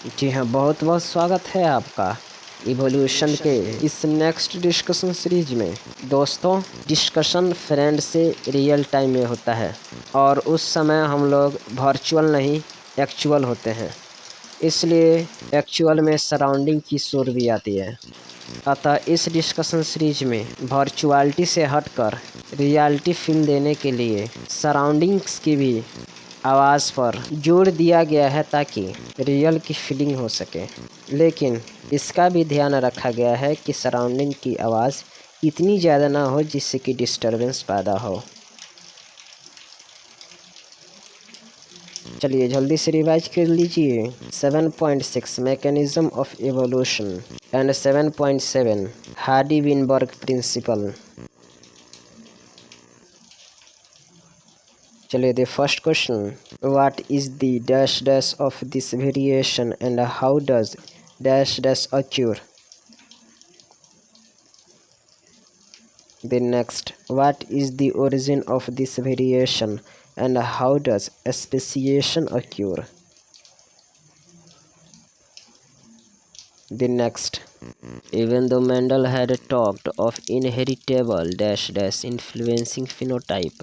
जी हाँ, बहुत बहुत स्वागत है आपका इवोल्यूशन के इस नेक्स्ट डिस्कशन सीरीज में। दोस्तों, डिस्कशन फ्रेंड से रियल टाइम में होता है और उस समय हम लोग वर्चुअल नहीं एक्चुअल होते हैं, इसलिए एक्चुअल में सराउंडिंग की शोर भी आती है। अतः इस डिस्कशन सीरीज में वर्चुअलिटी से हटकर रियलिटी फील देने के लिए सराउंडिंग्स की भी आवाज़ पर जोर दिया गया है ताकि रियल की फीलिंग हो सके, लेकिन इसका भी ध्यान रखा गया है कि सराउंडिंग की आवाज़ इतनी ज़्यादा ना हो जिससे कि डिस्टरबेंस पैदा हो। चलिए जल्दी से रिवाइज कर लीजिए। 7.6 mechanism of evolution and 7.7 Hardy Weinberg principle. चलिए the first question, what is the dash dash of this variation and how does dash dash occur? The next, what is the origin of this variation and how does speciation occur? The next, even though Mendel had talked of inheritable dash dash influencing phenotype,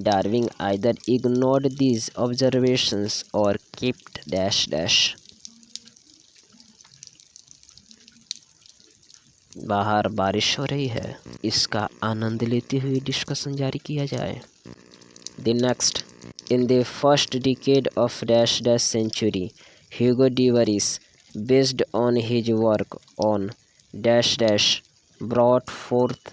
Darwin either ignored these observations or kept dash dash. बाहर बारिश हो रही है, इसका आनंद लेते हुए discussion जारी किया जाए। The next, in the first decade of dash dash century, Hugo de Varis, based on his work on dash dash, brought forth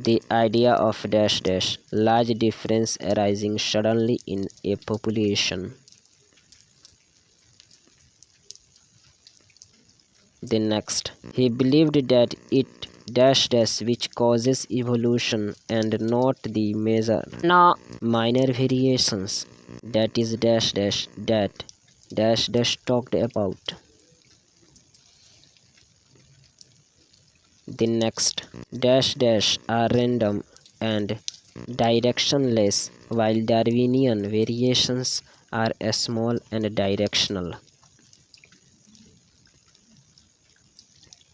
the idea of dash dash, large difference arising suddenly in a population. The next, he believed that it dash dash which causes evolution and not the minor variations, that is dash dash that dash dash talked about. The next, dash dash are random and directionless while Darwinian variations are small and directional.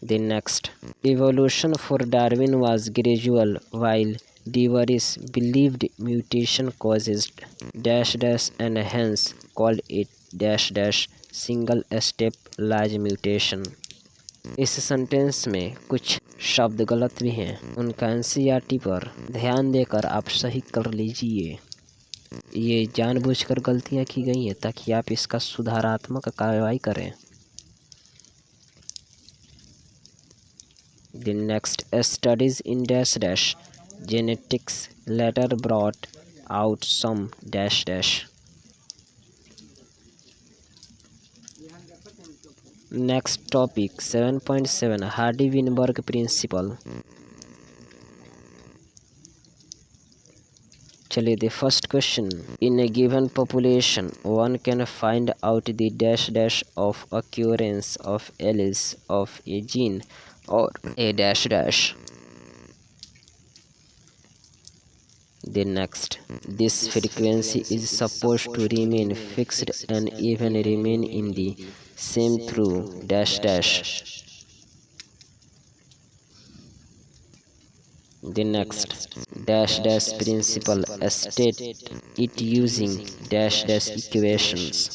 The next, evolution for Darwin was gradual while de Vries believed mutation causes dash dash and hence called it dash dash single step large mutation. इस sentence में कुछ शब्द गलत भी हैं, उनका NCERT पर ध्यान देकर आप सही कर लीजिए। ये जानबूझकर गलतियां की गई हैं ताकि आप इसका सुधारात्मक कार्रवाई करें। The next, studies in dash dash genetics later brought out some dash dash. Next topic, 7.7 Hardy-Weinberg principle. चलिए the first question, in a given population one can find out the dash dash of occurrence of alleles of a gene or a dash dash. The next, this frequency is supposed to remain fixed and even remain in the same through dash dash. The next, dash dash principle state it using dash dash equations.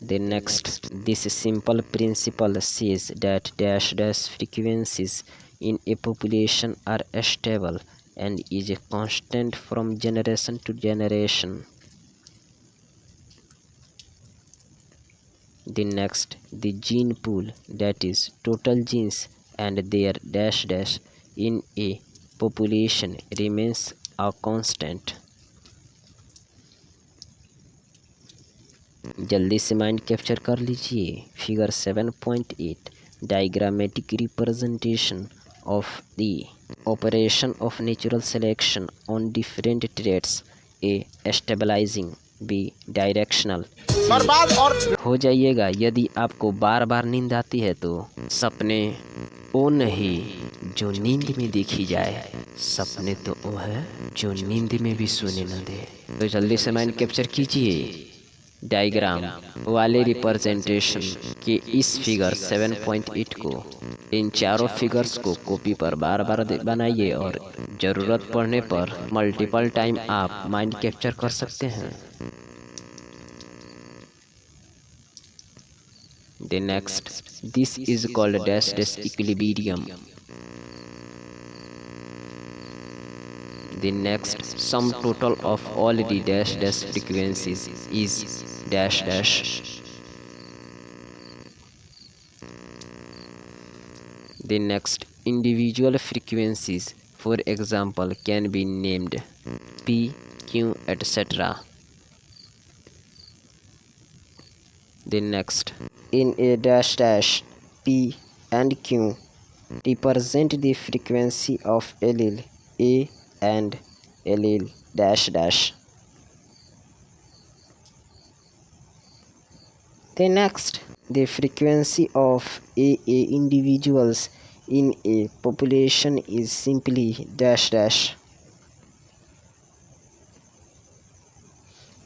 The next, this simple principle says that dash dash frequencies in a population are stable and is a constant from generation to generation. The next, the gene pool, that is total genes and their dash dash in a population remains a constant. जल्दी से mind capture कर लीजिए। Figure 7.8 diagrammatic representation of the operation of natural selection on different traits, A stabilizing, B directional. बर्बाद और हो जाइएगा। यदि आपको बार बार नींद आती है तो सपने वो नहीं जो नींद में देखी जाए, सपने तो वो है जो नींद में भी सोने न दे। तो जल्दी से माइंड कैप्चर कीजिए। डायग्राम वाले रिप्रेजेंटेशन के इस फिगर 7.8 को इन चारों फिगर्स को कॉपी पर बार बार बनाइए और ज़रूरत पड़ने पर मल्टीपल टाइम आप माइंड कैप्चर कर सकते हैं। The next, this is called dash dash equilibrium. The next, sum total of all the dash dash frequencies is dash dash. The next, individual frequencies, for example, can be named P, Q, etc. The next, in a dash dash, P and Q represent the frequency of allele A and allele dash dash. The next, the frequency of AA individuals in a population is simply dash dash.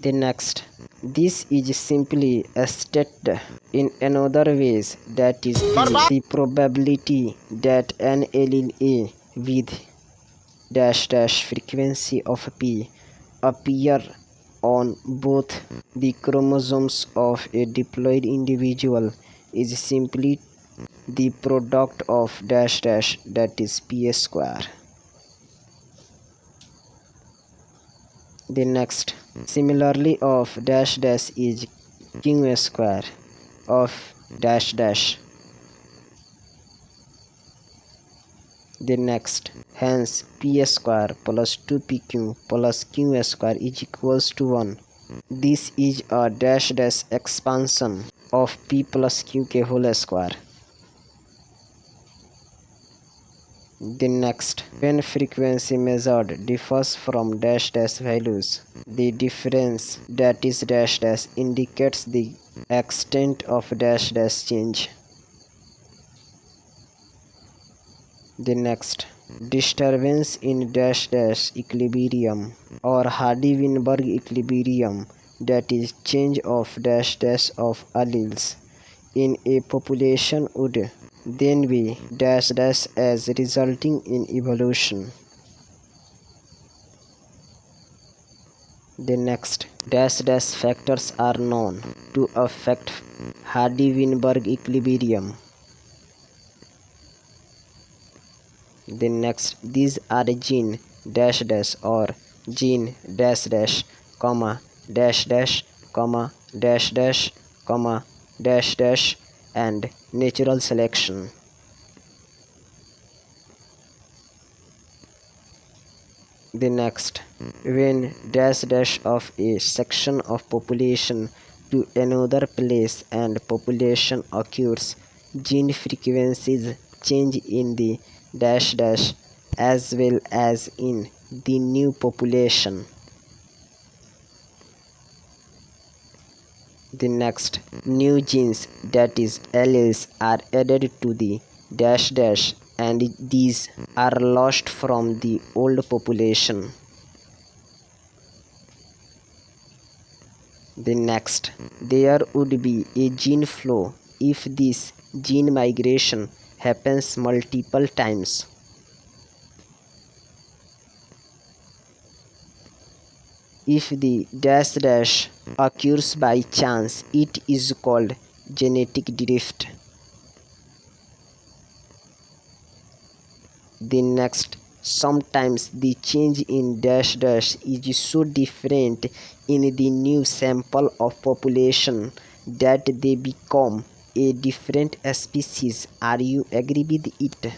The next, this is simply stated in another ways, that is the probability that an allele A with dash dash frequency of P appear on both the chromosomes of a diploid individual is simply the product of dash dash, that is P square. The next, similarly of dash dash is Q square of dash dash. The next, hence P square plus 2PQ plus Q square is equals to 1. This is a dash dash expansion of P plus Q के whole square. The next, when frequency measured differs from dash dash values, the difference, that is dash dash, indicates the extent of dash dash change. The next, disturbance in dash dash equilibrium or Hardy-Weinberg equilibrium, that is change of dash dash of alleles in a population, would then be dash dash as resulting in evolution. The next, dash dash factors are known to affect Hardy-Weinberg equilibrium. The next, these are gene dash dash or gene dash dash, comma dash dash, comma dash dash, comma dash dash, and natural selection. The next, when dash dash of a section of population to another place and population occurs, gene frequencies change in the dash dash as well as in the new population. The next, new genes, that is alleles, are added to the dash dash and these are lost from the old population. The next, there would be a gene flow if this gene migration happens multiple times. If the dash dash occurs by chance, it is called genetic drift. The next, sometimes the change in dash dash is so different in the new sample of population that they become a different species. Are you agree with it?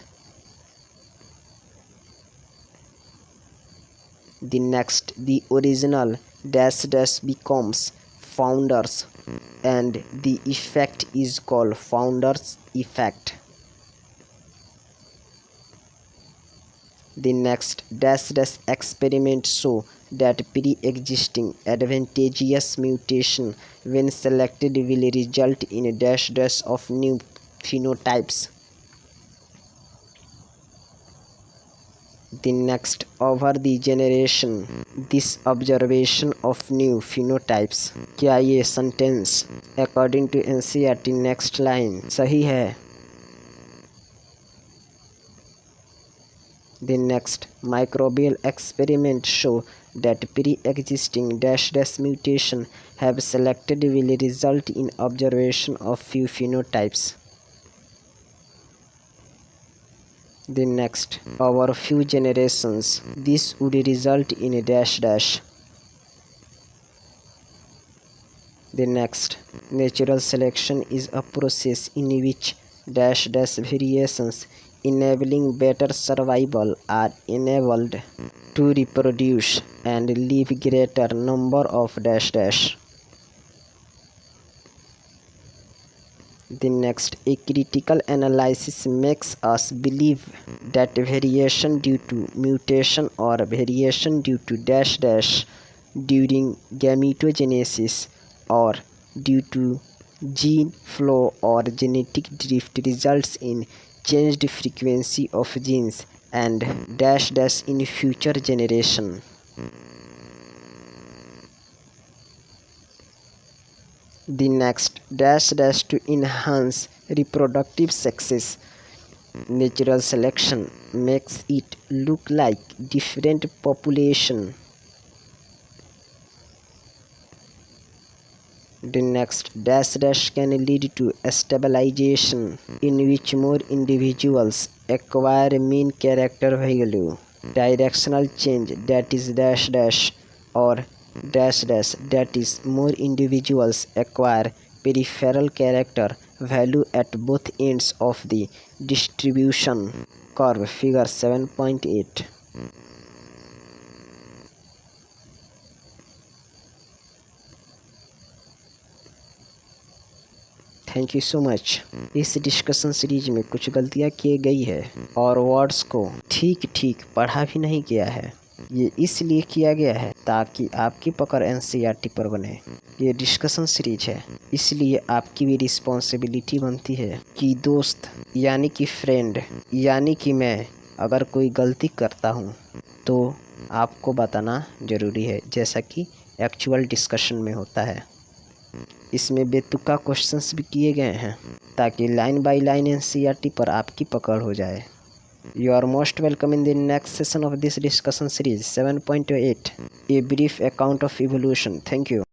The next, the original dash dash becomes founders and the effect is called founders effect. The next, dash dash experiments show that pre-existing advantageous mutation when selected will result in a dash dash of new phenotypes. The next, over the generation, this observation of new phenotypes. क्या ये sentence according to NCERT next line सही है? The next, microbial experiments show that pre-existing dash mutation have selected will result in observation of few phenotypes. The next, over few generations, this would result in a dash. The next, natural selection is a process in which dash variations enabling better survival are enabled to reproduce and leave greater number of dash. The next, a critical analysis makes us believe that variation due to mutation or variation due to dash during gametogenesis or due to gene flow or genetic drift results in changed frequency of genes and dash in future generation. The next, dash to enhance reproductive success. Natural selection makes it look like different population. The next, dash can lead to stabilization in which more individuals acquire mean character value. Directional change, that is dash or dash that is more individuals acquire peripheral character value at both ends of the distribution curve, figure 7.8. Thank you so much. इस discussion series में कुछ गलतियाँ की गई है और words को ठीक पढ़ा भी नहीं गया है। ये इसलिए किया गया है ताकि आपकी पकड़ NCERT पर बने। ये डिस्कशन सीरीज है, इसलिए आपकी भी रिस्पॉन्सिबिलिटी बनती है कि दोस्त यानी कि फ्रेंड यानी कि मैं अगर कोई गलती करता हूँ तो आपको बताना ज़रूरी है, जैसा कि एक्चुअल डिस्कशन में होता है। इसमें बेतुका क्वेश्चंस भी किए गए हैं ताकि लाइन बाय लाइन NCERT पर आपकी पकड़ हो जाए। You are most welcome in the next session of this discussion series 7.8, a brief account of evolution. Thank you.